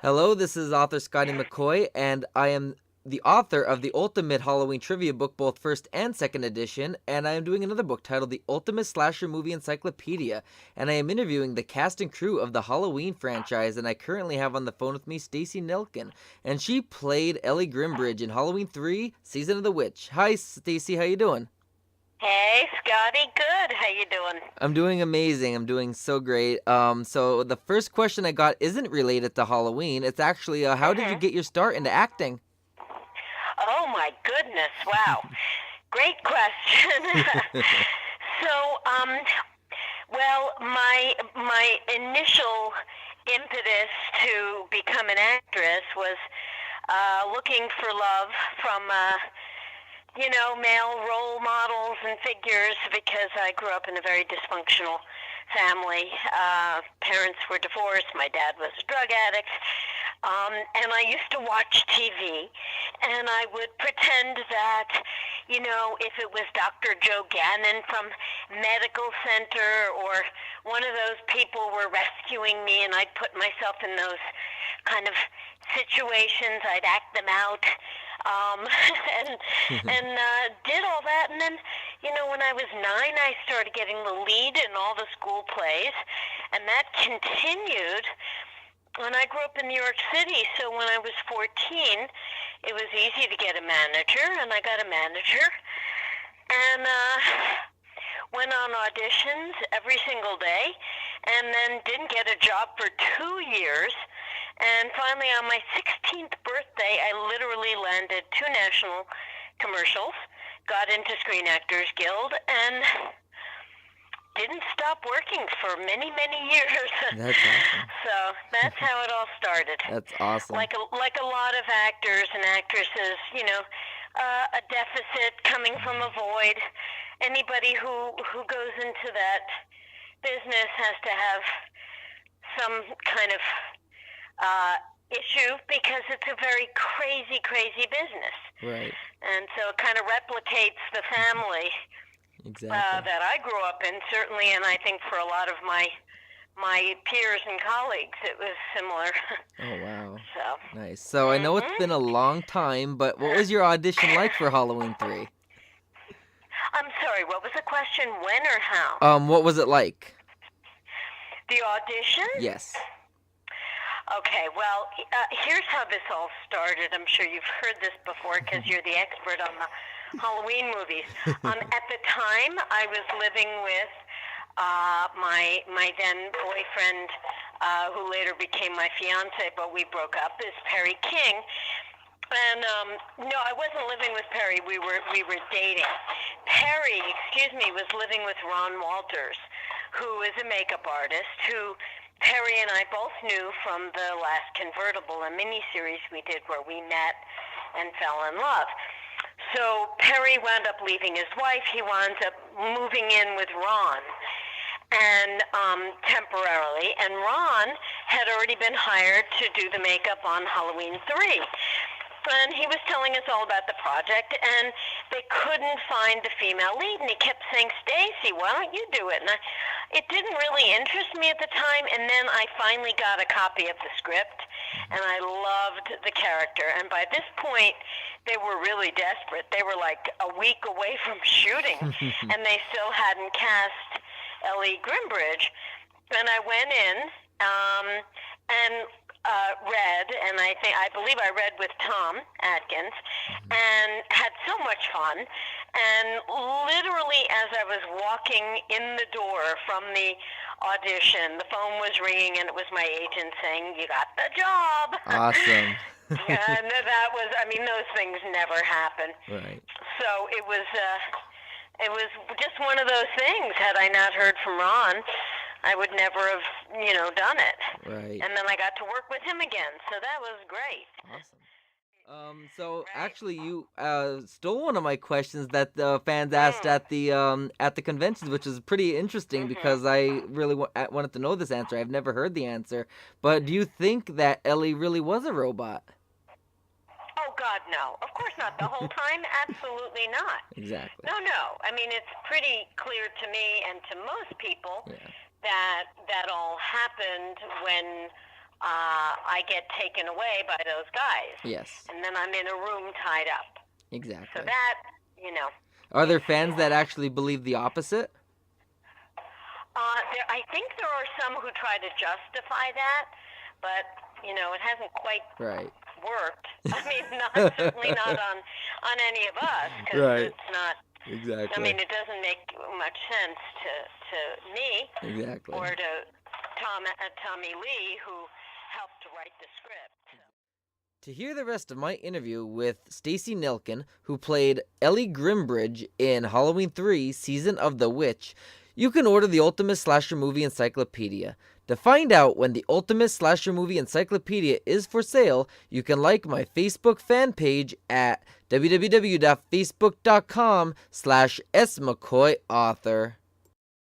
Hello, this is author Scotty McCoy, and I am the author of the Ultimate Halloween Trivia book, both first and second edition, and I am doing another book titled The Ultimate Slasher Movie Encyclopedia, and I am interviewing the cast and crew of the Halloween franchise, and I currently have on the phone with me Stacey Nelkin, and she played Ellie Grimbridge in Halloween 3, Season of the Witch. Hi, Stacey, how you doing? Hey, Scotty. Good. How you doing? I'm doing amazing. I'm doing so great. So the first question I got isn't related to Halloween. It's actually, how did you hmm get your start into acting? Oh my goodness! Wow. Great question. so, um, my initial impetus to become an actress was looking for love from male role models and figures because I grew up in a very dysfunctional family. Parents were divorced. My dad was a drug addict. And I used to watch TV, and I would pretend that, if it was Dr. Joe Gannon from Medical Center or one of those people were rescuing me, and I'd put myself in those kind of situations. I'd act them out, um, and did all that. And then, when I was 9, I started getting the lead in all the school plays, and that continued. When I grew up in New York City, so when I was 14, it was easy to get a manager, and I got a manager, and went on auditions every single day, and then didn't get a job for 2 years. And finally, on my 16th birthday, I literally landed 2 national commercials, got into Screen Actors Guild, and didn't stop working for many, many years. That's awesome. So that's how it all started. That's awesome. Like a lot of actors and actresses, a deficit coming from a void. Anybody who goes into that business has to have some kind of issue because it's a very crazy, crazy business. Right. And so it kind of replicates the family Exactly. that I grew up in, certainly, and I think for a lot of my peers and colleagues, it was similar. Oh, wow. So, Nice. So I know it's been a long time, but what was your audition like for Halloween 3? I'm sorry. What was the question? When or how? What was it like? The audition? Yes. Okay. Well, here's how this all started. I'm sure you've heard this before because you're the expert on the Halloween movies. At the time, I was living with my then boyfriend, who later became my fiance, but we broke up, is Perry King. And no, I wasn't living with Perry. We were dating. Perry, was living with Ron Walters, who is a makeup artist. Who Perry and I both knew from the last Convertible, a miniseries we did where we met and fell in love. So Perry wound up leaving his wife. He wound up moving in with Ron, and temporarily. And Ron had already been hired to do the makeup on Halloween 3. And he was telling us all about the project, and they couldn't find the female lead. And he kept saying, "Stacey, why don't you do it?" And it didn't really interest me at the time. And then I finally got a copy of the script, and I loved the character. And by this point, they were really desperate. They were like a week away from shooting, and they still hadn't cast Ellie Grimbridge. And I went in and read, and I believe I read with Tom Atkins, and had so much fun. And literally, as I was walking in the door from the audition, the phone was ringing, and it was my agent saying, "You got the job." Awesome. And that was, those things never happen. Right. So it was just one of those things. Had I not heard from Ron, I would never have, done it. Right. And then I got to work with him again, so that was great. Awesome. So Right. actually, you stole one of my questions that the fans asked Mm. at the conventions, which is pretty interesting Mhm. because I really wanted to know this answer. I've never heard the answer, but do you think that Ellie really was a robot? Oh God, no. Of course not. The whole time, absolutely not. Exactly. No, no. It's pretty clear to me and to most people Yeah. that all happened when I get taken away by those guys. Yes. And then I'm in a room tied up. Exactly. So that, Are there fans that actually believe the opposite? I think there are some who try to justify that, but, it hasn't quite worked. I mean, certainly not on any of us, because it's not. Exactly. I mean, it doesn't make much sense to me. Exactly. Or to Tommy Lee, who helped to write the script. To hear the rest of my interview with Stacey Nelkin, who played Ellie Grimbridge in Halloween 3 Season of the Witch, you can order the Ultimate Slasher Movie Encyclopedia. To find out when the Ultimate Slasher Movie Encyclopedia is for sale, you can like my Facebook fan page at www.facebook.com/smccoyauthor.